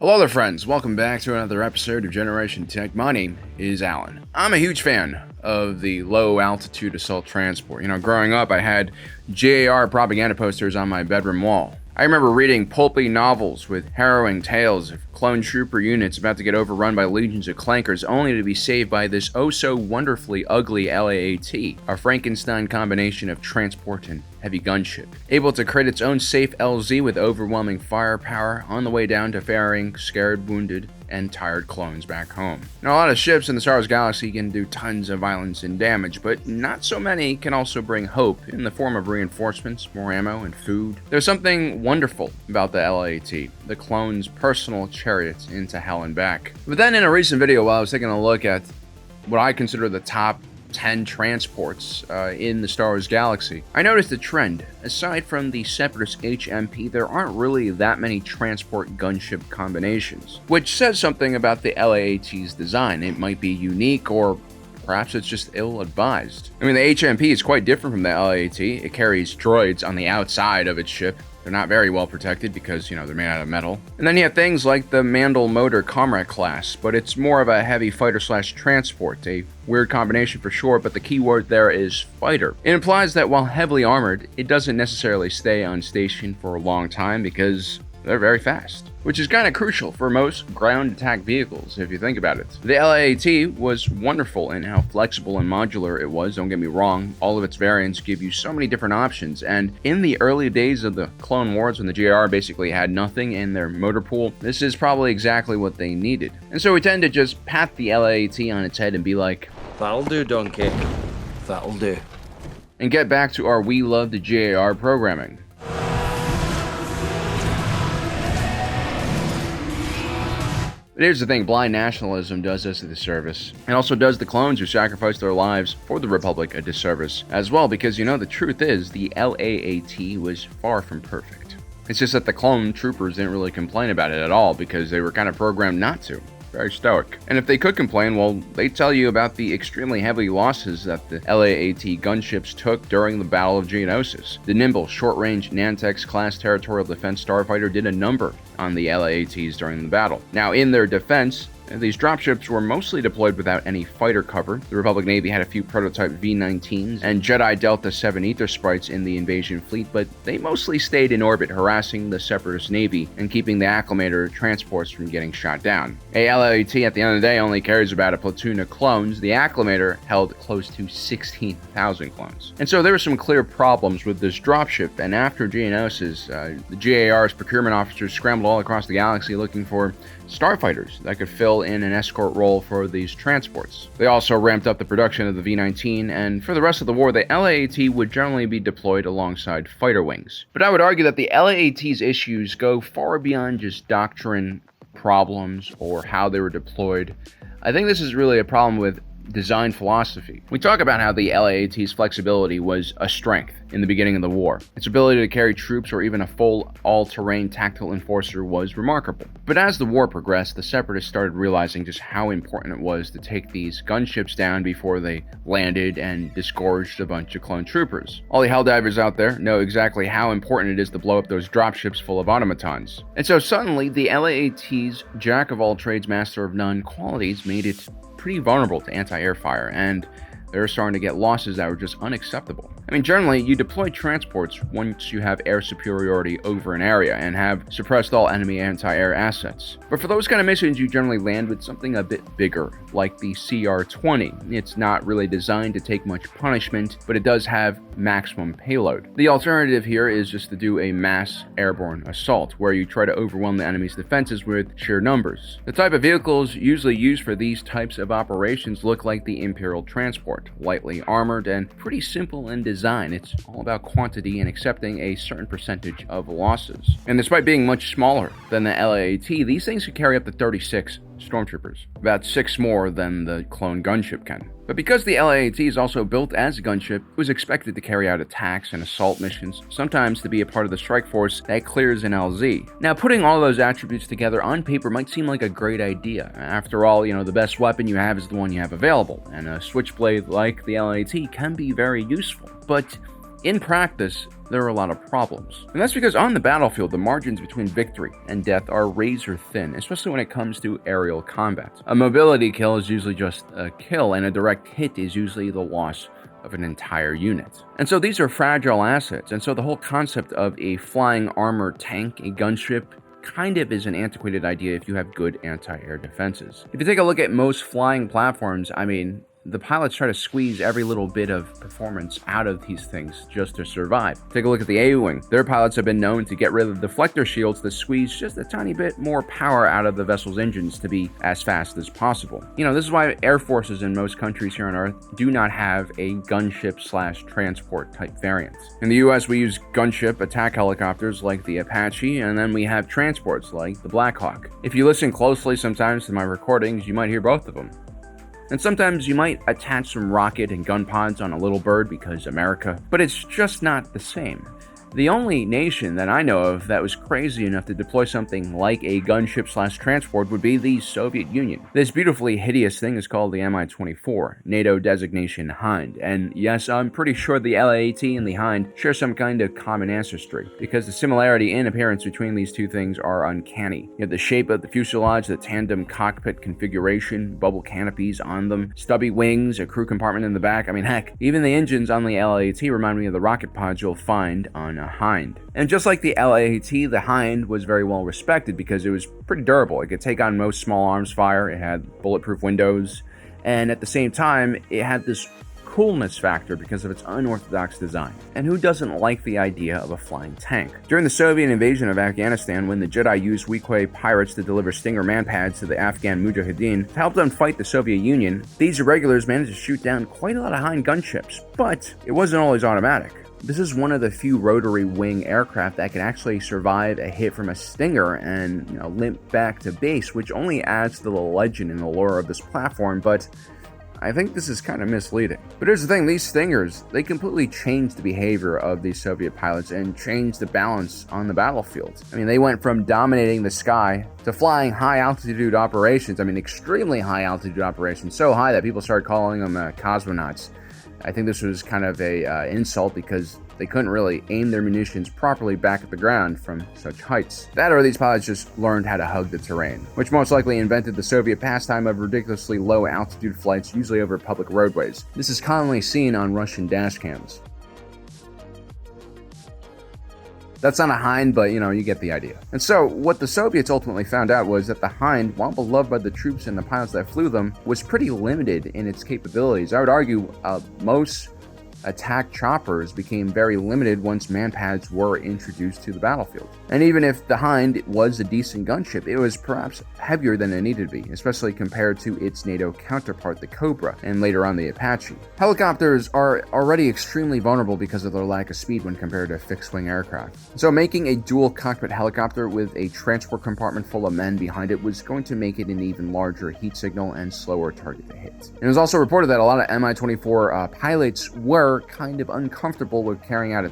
Hello there friends, welcome back to another episode of Generation Tech. My name is Alan. I'm a huge fan of the low altitude assault transport. Growing up I had GAR propaganda posters on my bedroom wall. I remember reading pulpy novels with harrowing tales of clone trooper units about to get overrun by legions of clankers only to be saved by this oh-so-wonderfully ugly Laat, a Frankenstein combination of transport and heavy gunship, able to create its own safe LZ with overwhelming firepower on the way down to ferrying scared, wounded, and tired clones back home. Now, a lot of ships in the Star Wars galaxy can do tons of violence and damage, but not so many can also bring hope in the form of reinforcements, more ammo, and food. There's something wonderful about the Laat, the clone's personal chariot into hell and back. But then in a recent video, while I was taking a look at what I consider the top 10 transports in the Star Wars galaxy, I noticed a trend. Aside from the Separatist HMP, there aren't really that many transport gunship combinations, which says something about the LAAT's design. It might be unique, or perhaps it's just ill-advised. I mean, the HMP is quite different from the LAAT. It carries droids on the outside of its ship. They're not very well protected because, they're made out of metal. And then you have things like the Mandal Motor Comrade class, but it's more of a heavy fighter/transport. A weird combination for sure, but the key word there is fighter. It implies that while heavily armored, it doesn't necessarily stay on station for a long time because they're very fast, which is kind of crucial for most ground attack vehicles if you think about it. The LAAT was wonderful in how flexible and modular it was, don't get me wrong. All of its variants give you so many different options, and in the early days of the Clone Wars when the GR basically had nothing in their motor pool, this is probably exactly what they needed. And so we tend to just pat the LAAT on its head and be like, "That'll do, donkey. That'll do." And get back to our We Love the GAR programming. But here's the thing, blind nationalism does us a disservice. It also does the clones who sacrificed their lives for the Republic a disservice as well, because the truth is, the LAAT was far from perfect. It's just that the clone troopers didn't really complain about it at all because they were kind of programmed not to. Very stoic. And if they could complain, well, they tell you about the extremely heavy losses that the LAAT gunships took during the Battle of Geonosis. The nimble, short-range Nantex-class territorial defense starfighter did a number on the LAATs during the battle. Now, in their defense, these dropships were mostly deployed without any fighter cover. The Republic Navy had a few prototype V-19s and Jedi Delta 7 Ether Sprites in the invasion fleet, but they mostly stayed in orbit, harassing the Separatist Navy and keeping the Acclamator transports from getting shot down. A LAAT at the end of the day only carries about a platoon of clones. The Acclamator held close to 16,000 clones. And so there were some clear problems with this dropship, and after Geonosis, the GAR's procurement officers scrambled all across the galaxy looking for starfighters that could fill in an escort role for these transports. They also ramped up the production of the V-19, and for the rest of the war, the LAAT would generally be deployed alongside fighter wings. But I would argue that the LAAT's issues go far beyond just doctrine problems or how they were deployed. I think this is really a problem with design philosophy. We talk about how the LAAT's flexibility was a strength in the beginning of the war. Its ability to carry troops or even a full all-terrain tactical enforcer was remarkable. But as the war progressed, the Separatists started realizing just how important it was to take these gunships down before they landed and disgorged a bunch of clone troopers. All the Helldivers out there know exactly how important it is to blow up those dropships full of automatons. And so suddenly, the LAAT's jack-of-all-trades, master-of-none qualities made it pretty vulnerable to anti-air fire, and they're starting to get losses that were just unacceptable. I mean, generally, you deploy transports once you have air superiority over an area and have suppressed all enemy anti-air assets. But for those kind of missions, you generally land with something a bit bigger, like the CR-20. It's not really designed to take much punishment, but it does have maximum payload. The alternative here is just to do a mass airborne assault, where you try to overwhelm the enemy's defenses with sheer numbers. The type of vehicles usually used for these types of operations look like the Imperial transport, lightly armored and pretty simple in design. It's all about quantity and accepting a certain percentage of losses. And despite being much smaller than the LAAT, these things could carry up to 36 stormtroopers, about 6 more than the clone gunship can. But because the LAAT is also built as a gunship, it was expected to carry out attacks and assault missions, sometimes to be a part of the strike force that clears an LZ. Now, putting all those attributes together on paper might seem like a great idea. After all, the best weapon you have is the one you have available, and a switchblade like the LAAT can be very useful. But in practice, there are a lot of problems. And that's because on the battlefield, the margins between victory and death are razor thin, especially when it comes to aerial combat. A mobility kill is usually just a kill, and a direct hit is usually the loss of an entire unit. And so these are fragile assets, and so the whole concept of a flying armored tank, a gunship, kind of is an antiquated idea if you have good anti-air defenses. If you take a look at most flying platforms, I mean, the pilots try to squeeze every little bit of performance out of these things just to survive. Take a look at the A-Wing. Their pilots have been known to get rid of the deflector shields to squeeze just a tiny bit more power out of the vessel's engines to be as fast as possible. You know, this is why air forces in most countries here on Earth do not have a gunship/transport type variant. In the US, we use gunship attack helicopters like the Apache, and then we have transports like the Black Hawk. If you listen closely sometimes to my recordings, you might hear both of them. And sometimes you might attach some rocket and gun pods on a little bird because America, but it's just not the same. The only nation that I know of that was crazy enough to deploy something like a gunship/transport would be the Soviet Union. This beautifully hideous thing is called the Mi-24, NATO designation Hind, and yes, I'm pretty sure the Laat and the Hind share some kind of common ancestry, because the similarity in appearance between these two things are uncanny. You have the shape of the fuselage, the tandem cockpit configuration, bubble canopies on them, stubby wings, a crew compartment in the back. I mean, heck, even the engines on the Laat remind me of the rocket pods you'll find on a Hind. And just like the Laat, the Hind was very well respected because it was pretty durable. It could take on most small arms fire, it had bulletproof windows, and at the same time, it had this coolness factor because of its unorthodox design. And who doesn't like the idea of a flying tank? During the Soviet invasion of Afghanistan, when the Jedi used Weequay pirates to deliver Stinger manpads to the Afghan Mujahideen to help them fight the Soviet Union, these irregulars managed to shoot down quite a lot of Hind gunships, but it wasn't always automatic. This is one of the few rotary wing aircraft that can actually survive a hit from a Stinger and limp back to base, which only adds to the legend and the lore of this platform, but I think this is kind of misleading. But here's the thing, these Stingers, they completely changed the behavior of these Soviet pilots and changed the balance on the battlefield. I mean, they went from dominating the sky to flying high altitude operations, extremely high altitude operations, so high that people started calling them cosmonauts. I think this was kind of a insult because they couldn't really aim their munitions properly back at the ground from such heights. That or these pilots just learned how to hug the terrain, which most likely invented the Soviet pastime of ridiculously low altitude flights, usually over public roadways. This is commonly seen on Russian dash cams. That's not a Hind, but you get the idea. And so, what the Soviets ultimately found out was that the Hind, while beloved by the troops and the pilots that flew them, was pretty limited in its capabilities. I would argue most attack choppers became very limited once manpads were introduced to the battlefield. And even if the Hind was a decent gunship, it was perhaps heavier than it needed to be, especially compared to its NATO counterpart, the Cobra, and later on the Apache. Helicopters are already extremely vulnerable because of their lack of speed when compared to fixed-wing aircraft. So making a dual cockpit helicopter with a transport compartment full of men behind it was going to make it an even larger heat signal and slower target to hit. And it was also reported that a lot of Mi-24 pilots were kind of uncomfortable with carrying out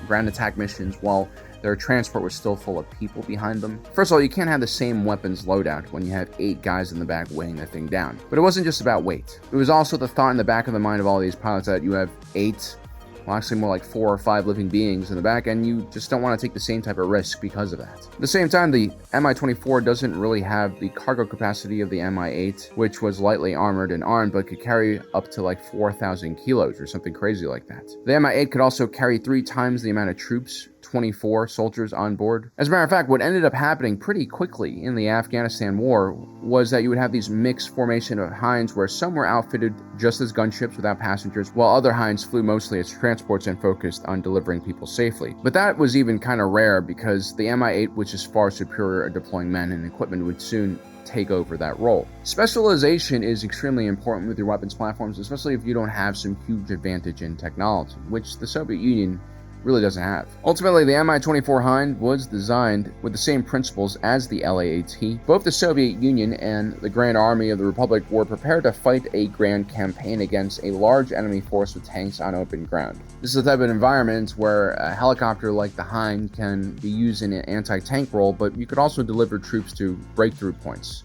ground attack missions while their transport was still full of people behind them. First of all, you can't have the same weapons loadout when you have 8 guys in the back weighing the thing down. But it wasn't just about weight. It was also the thought in the back of the mind of all these pilots that you have 8, well, actually more like 4 or 5 living beings in the back, and you just don't want to take the same type of risk because of that. At the same time, the Mi-24 doesn't really have the cargo capacity of the Mi-8, which was lightly armored and armed, but could carry up to like 4,000 kilos or something crazy like that. The Mi-8 could also carry 3 times the amount of troops, 24 soldiers on board. As a matter of fact, what ended up happening pretty quickly in the Afghanistan war was that you would have these mixed formation of Hinds where some were outfitted just as gunships without passengers, while other Hinds flew mostly as transports and focused on delivering people safely. But that was even kind of rare because the Mi-8, which is far superior at deploying men and equipment, would soon take over that role. Specialization is extremely important with your weapons platforms, especially if you don't have some huge advantage in technology, which the Soviet Union really doesn't have. Ultimately, the Mi-24 Hind was designed with the same principles as the Laat. Both the Soviet Union and the Grand Army of the Republic were prepared to fight a grand campaign against a large enemy force with tanks on open ground. This is the type of environment where a helicopter like the Hind can be used in an anti-tank role, but you could also deliver troops to breakthrough points,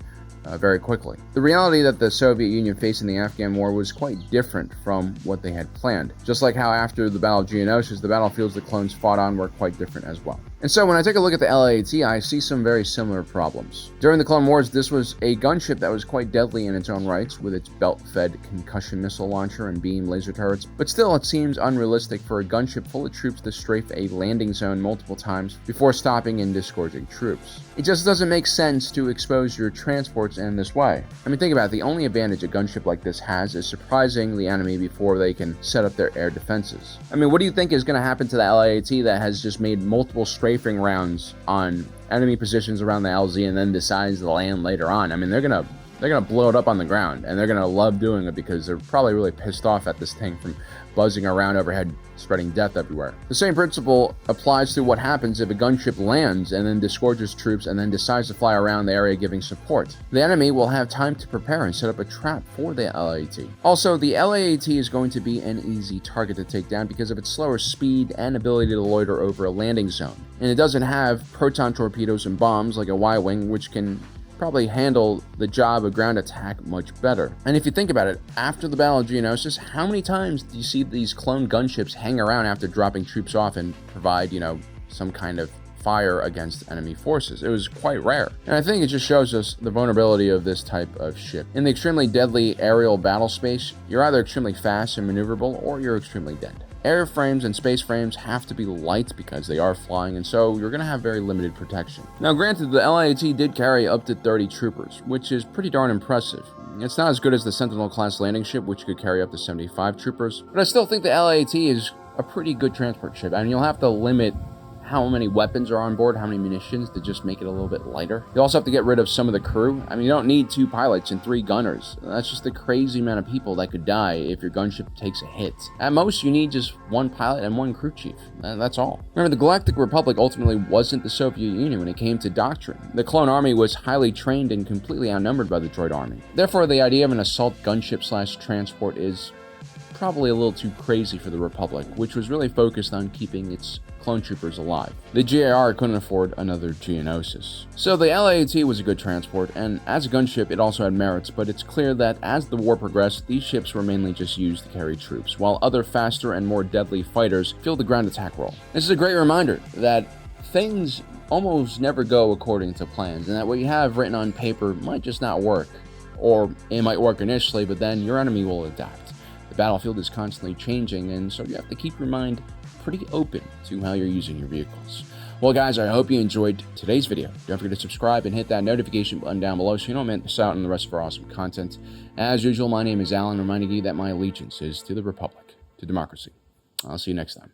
very quickly. The reality that the Soviet Union faced in the Afghan War was quite different from what they had planned. Just like how after the Battle of Geonosis, the battlefields the clones fought on were quite different as well. And so when I take a look at the LAAT, I see some very similar problems. During the Clone Wars, this was a gunship that was quite deadly in its own rights, with its belt-fed concussion missile launcher and beam laser turrets, but still it seems unrealistic for a gunship full of troops to strafe a landing zone multiple times before stopping and disgorging troops. It just doesn't make sense to expose your transports in this way. I mean, think about it, the only advantage a gunship like this has is surprising the enemy before they can set up their air defenses. I mean, what do you think is going to happen to the LAAT that has just made multiple strafing rounds on enemy positions around the LZ and then decides to land later on? I mean, they're gonna blow it up on the ground, and they're gonna love doing it because they're probably really pissed off at this thing from buzzing around overhead, spreading death everywhere. The same principle applies to what happens if a gunship lands and then disgorges troops and then decides to fly around the area giving support. The enemy will have time to prepare and set up a trap for the LAAT. Also, the LAAT is going to be an easy target to take down because of its slower speed and ability to loiter over a landing zone. And it doesn't have proton torpedoes and bombs like a Y-Wing, which can probably handle the job of ground attack much better. And if you think about it, after the Battle of Geonosis, how many times do you see these clone gunships hang around after dropping troops off and provide, some kind of fire against enemy forces? It was quite rare. And I think it just shows us the vulnerability of this type of ship. In the extremely deadly aerial battle space, you're either extremely fast and maneuverable, or you're extremely dead. Airframes and space frames have to be light because they are flying, and so you're going to have very limited protection. Now granted, the LAAT did carry up to 30 troopers, which is pretty darn impressive. It's not as good as the Sentinel-class landing ship, which could carry up to 75 troopers, but I still think the LAAT is a pretty good transport ship. I mean, you'll have to limit how many weapons are on board, how many munitions, to just make it a little bit lighter. You also have to get rid of some of the crew. I mean, you don't need 2 pilots and 3 gunners. That's just a crazy amount of people that could die if your gunship takes a hit. At most, you need just 1 pilot and 1 crew chief. That's all. Remember, the Galactic Republic ultimately wasn't the Soviet Union when it came to doctrine. The clone army was highly trained and completely outnumbered by the droid army. Therefore, the idea of an assault gunship/transport is probably a little too crazy for the Republic, which was really focused on keeping its clone troopers alive. The GAR couldn't afford another Geonosis. So the LAAT was a good transport, and as a gunship it also had merits, but it's clear that as the war progressed, these ships were mainly just used to carry troops, while other faster and more deadly fighters filled the ground attack role. This is a great reminder that things almost never go according to plans, and that what you have written on paper might just not work. Or it might work initially, but then your enemy will adapt. The battlefield is constantly changing, and so you have to keep your mind pretty open to how you're using your vehicles. Well guys, I hope you enjoyed today's video. Don't forget to subscribe and hit that notification button down below so you don't miss out on the rest of our awesome content. As usual, my name is Alan, reminding you that my allegiance is to the Republic, to democracy. I'll see you next time.